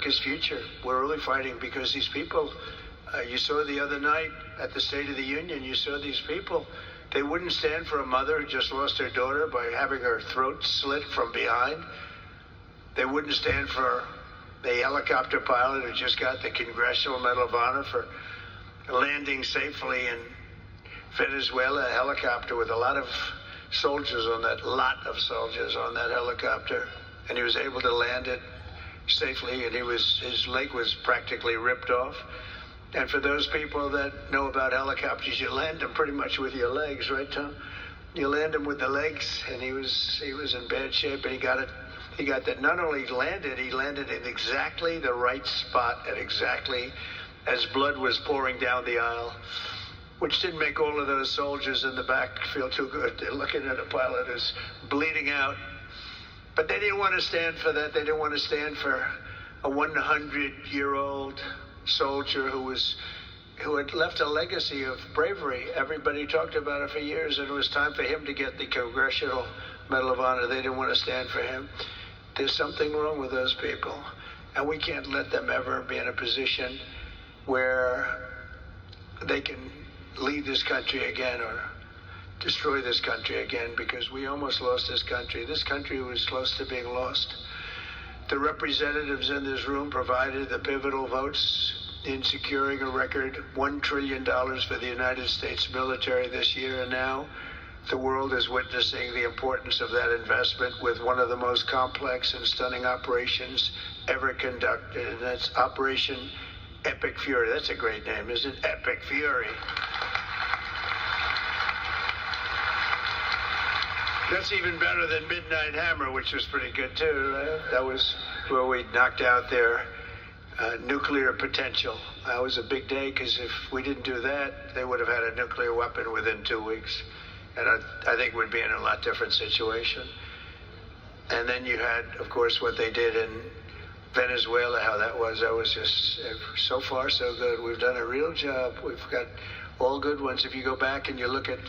America's future. We're really fighting because these people, you saw the other night at the State of the Union, you saw these people, they wouldn't stand for a mother who just lost her daughter by having her throat slit from behind. They wouldn't stand for the helicopter pilot who just got the Congressional Medal of Honor for landing safely in Venezuela, a helicopter with a lot of soldiers on that helicopter. And he was able to land it safely, and his leg was practically ripped off. And for those people that know about helicopters, you land them pretty much with your legs, right, Tom? You land him with the legs, and he was in bad shape, and he got that. Not only landed, he landed in exactly the right spot at exactly as blood was pouring down the aisle, which didn't make all of those soldiers in the back feel too good. They're looking at a pilot who's bleeding out. But they didn't want to stand for that. They didn't want to stand for a 100-year-old soldier who had left a legacy of bravery. Everybody talked about it for years, and it was time for him to get the Congressional Medal of Honor. They didn't want to stand for him. There's something wrong with those people, and we can't let them ever be in a position where they can leave this country again or destroy this country again, because we almost lost this country. This country was close to being lost. The representatives in this room provided the pivotal votes in securing a record $1 trillion for the United States military this year, and now the world is witnessing the importance of that investment with one of the most complex and stunning operations ever conducted, and that's Operation Epic Fury. That's a great name, isn't it? Epic Fury. That's even better than Midnight Hammer, which was pretty good too. That was where we knocked out their nuclear potential. That was a big day, because if we didn't do that, they would have had a nuclear weapon within 2 weeks. And I think we'd be in a lot different situation. And then you had, of course, what they did in Venezuela, how that was just so far so good. We've done a real job. We've got all good ones. If you go back and you look at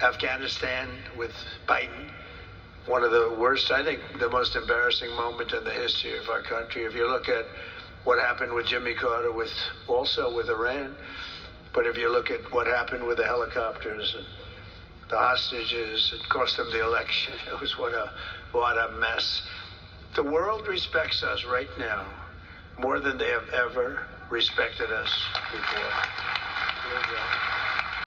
Afghanistan with Biden, one of the worst, I think the most embarrassing moment in the history of our country. If you look at what happened with Jimmy Carter, also with Iran, but if you look at what happened with the helicopters and the hostages, it cost them the election. It was what a mess. The world respects us right now more than they have ever respected us before.